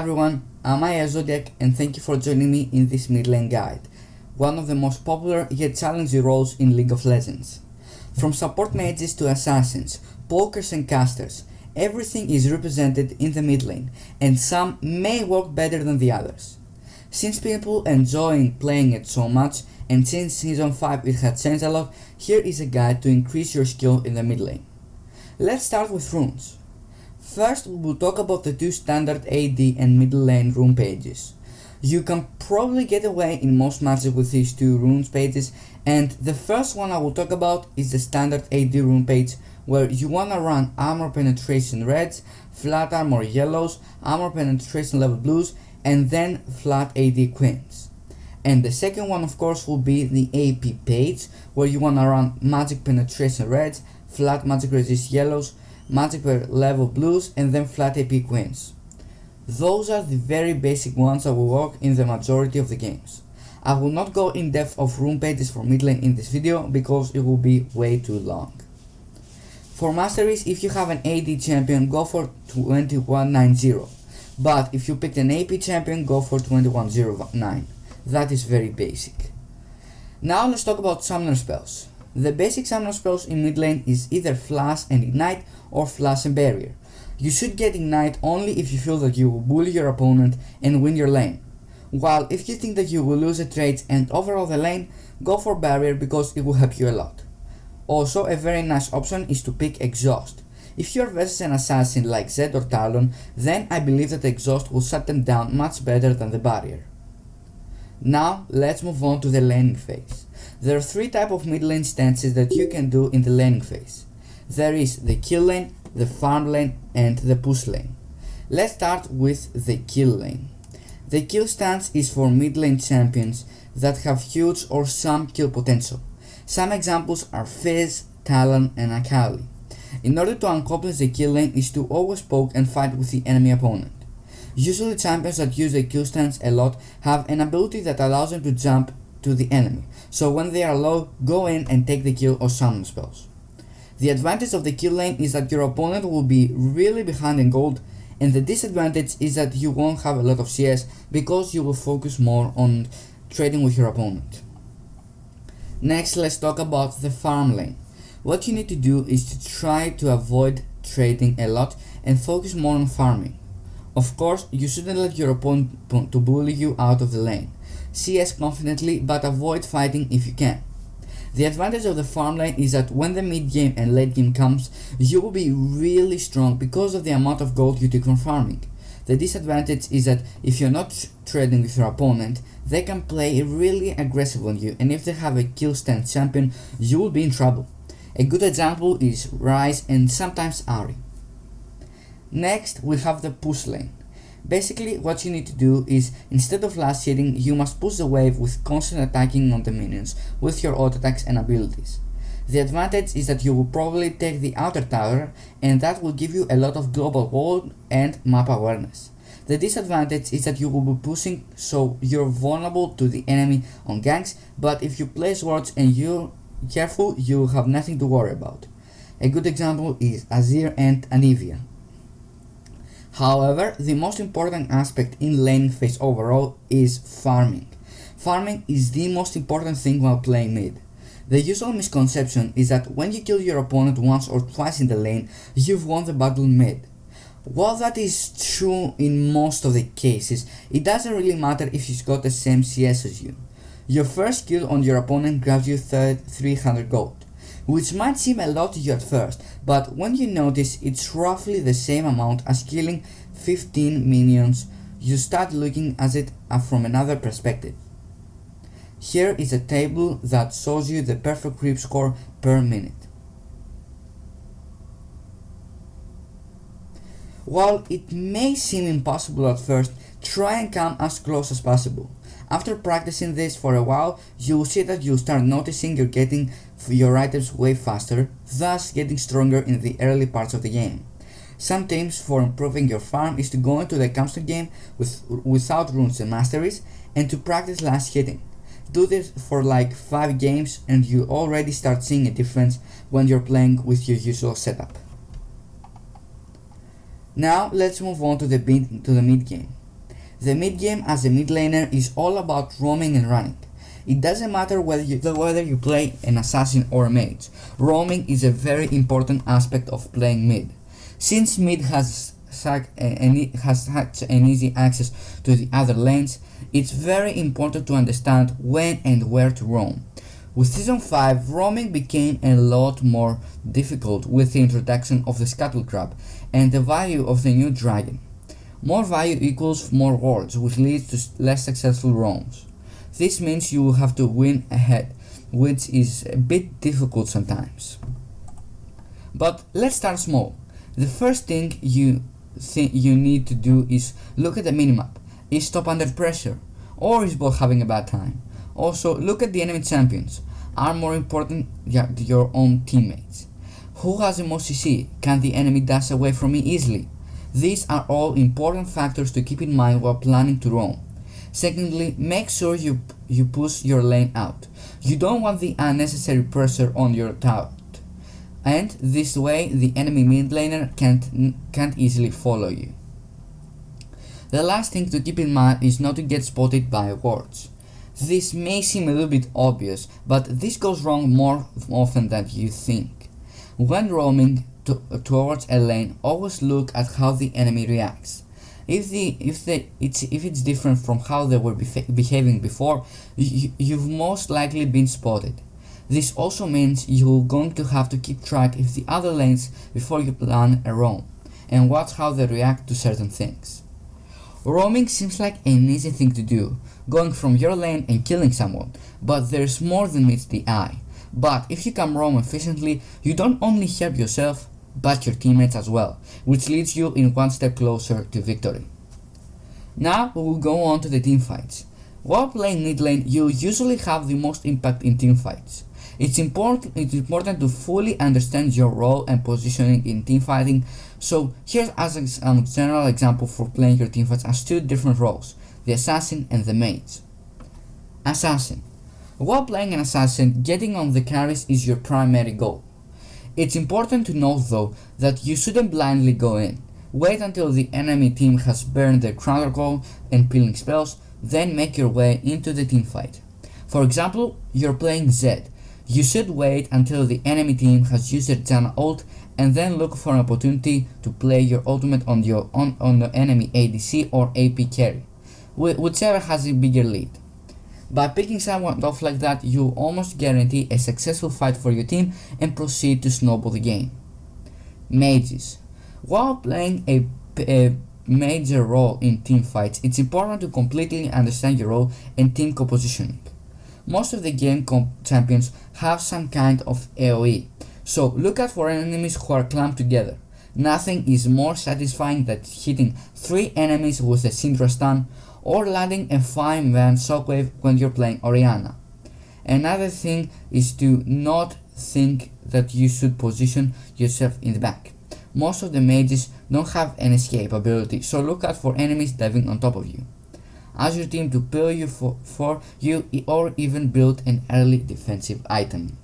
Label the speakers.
Speaker 1: everyone, I'm lane.aS and thank you for joining me in this mid lane guide, one of the most popular yet challenging roles in League of Legends. From support mages to assassins, pokers and casters, everything is represented in the mid lane, and some may work better than the others. Since people enjoy playing it so much, and since Season 5 it had changed a lot, here is a guide to increase your skill in the mid lane. Let's start with runes. First, we will talk about the two standard AD and middle lane rune pages. You can probably get away in most matches with these two runes pages, and the first one I will talk about is the standard AD rune page, where you wanna run armor penetration reds, flat armor yellows, armor penetration level blues, and then flat AD queens. And the second one of course will be the AP page, where you wanna run magic penetration reds, flat magic resist yellows, magic per level blues, and then flat AP queens. Those are the very basic ones that will work in the majority of the games. I will not go in depth of rune pages for mid lane in this video because it will be way too long. For masteries, if you have an AD champion, go for 2190, but if you picked an AP champion, go for 2109. That is very basic. Now let's talk about summoner spells. The basic summoner spells in mid lane is either Flash and Ignite or Flash and Barrier. You should get Ignite only if you feel that you will bully your opponent and win your lane, while if you think that you will lose the trades and overall the lane, go for Barrier because it will help you a lot. Also, a very nice option is to pick Exhaust. If you are versus an assassin like Zed or Talon, then I believe that Exhaust will shut them down much better than the Barrier. Now let's move on to the laning phase. There are three types of mid lane stances that you can do in the laning phase. There is the kill lane, the farm lane, and the push lane. Let's start with the kill lane. The kill stance is for mid lane champions that have huge or some kill potential. Some examples are Fizz, Talon, and Akali. In order to accomplish the kill lane is to always poke and fight with the enemy opponent. Usually champions that use the kill stance a lot have an ability that allows them to jump to the enemy, so when they are low, go in and take the kill or summon spells. The advantage of the kill lane is that your opponent will be really behind in gold, and the disadvantage is that you won't have a lot of CS because you will focus more on trading with your opponent. Next, let's talk about the farm lane. What you need to do is to try to avoid trading a lot and focus more on farming. Of course, you shouldn't let your opponent to bully you out of the lane. CS confidently, but avoid fighting if you can. The advantage of the farm lane is that when the mid game and late game comes, you will be really strong because of the amount of gold you took from farming. The disadvantage is that if you're not trading with your opponent, they can play really aggressive on you, and if they have a kill stance champion, you will be in trouble. A good example is Ryze and sometimes Ahri. Next, we have the push lane. Basically, what you need to do is, instead of last hitting, you must push the wave with constant attacking on the minions with your auto attacks and abilities. The advantage is that you will probably take the outer tower, and that will give you a lot of global wall and map awareness. The disadvantage is that you will be pushing, so you're vulnerable to the enemy on ganks, but if you place wards and you're careful, you will have nothing to worry about. A good example is Azir and Anivia. However, the most important aspect in laning phase overall is farming. Farming is the most important thing while playing mid. The usual misconception is that when you kill your opponent once or twice in the lane, you've won the battle mid. While that is true in most of the cases, it doesn't really matter if he's got the same CS as you. Your first kill on your opponent grabs you 300 gold, which might seem a lot to you at first, but when you notice it's roughly the same amount as killing 15 minions, you start looking at it from another perspective. Here is a table that shows you the perfect creep score per minute. While it may seem impossible at first, try and come as close as possible. After practicing this for a while, you will see that you'll start noticing you're getting your items way faster, thus getting stronger in the early parts of the game. Some tips for improving your farm is to go into the constant game without runes and masteries, and to practice last hitting. Do this for like 5 games and you already start seeing a difference when you're playing with your usual setup. Now let's move on to the mid game. The mid game as a mid laner is all about roaming and running. It doesn't matter whether you play an assassin or a mage. Roaming is a very important aspect of playing mid. Since mid has such an easy access to the other lanes, it's very important to understand when and where to roam. With Season 5, roaming became a lot more difficult with the introduction of the Scuttle Crab and the value of the new dragon. More value equals more wards, which leads to less successful roams. This means you will have to win ahead, which is a bit difficult sometimes. But let's start small. The first thing you need to do is look at the minimap. Is top under pressure? Or is bot having a bad time? Also, look at the enemy champions. Are more important your own teammates? Who has the most CC? Can the enemy dash away from me easily? These are all important factors to keep in mind while planning to roam. Secondly, make sure you push your lane out. You don't want the unnecessary pressure on your tower, and this way the enemy mid laner can't easily follow you. The last thing to keep in mind is not to get spotted by wards. This may seem a little bit obvious, but this goes wrong more often than you think. When roaming towards a lane, always look at how the enemy reacts. If it's different from how they were behaving before, you've most likely been spotted. This also means you're going to have to keep track of the other lanes before you plan a roam, and watch how they react to certain things. Roaming seems like an easy thing to do, going from your lane and killing someone, but there's more than meets the eye. But if you can roam efficiently, you don't only help yourself, but your teammates as well, which leads you in one step closer to victory. Now we will go on to the teamfights. While playing mid lane, you usually have the most impact in teamfights. It's important to fully understand your role and positioning in teamfighting, so here's as a general example for playing your teamfights as two different roles, the assassin and the mage. Assassin. While playing an assassin, getting on the carries is your primary goal. It's important to note though that you shouldn't blindly go in. Wait until the enemy team has burned their counter goal and peeling spells, then make your way into the teamfight. For example, you're playing Zed. You should wait until the enemy team has used their Janna ult and then look for an opportunity to play your ultimate on the enemy ADC or AP carry, whichever has a bigger lead. By picking someone off like that, you almost guarantee a successful fight for your team and proceed to snowball the game. Mages. While playing a major role in team fights, it's important to completely understand your role and team compositioning. Most of the game champions have some kind of AoE, so look out for enemies who are clumped together. Nothing is more satisfying than hitting 3 enemies with a Syndra stun or landing a 5-man shockwave when you're playing Orianna. Another thing is to not think that you should position yourself in the back. Most of the mages don't have an escape ability, so look out for enemies diving on top of you. Ask your team to peel you for you or even build an early defensive item.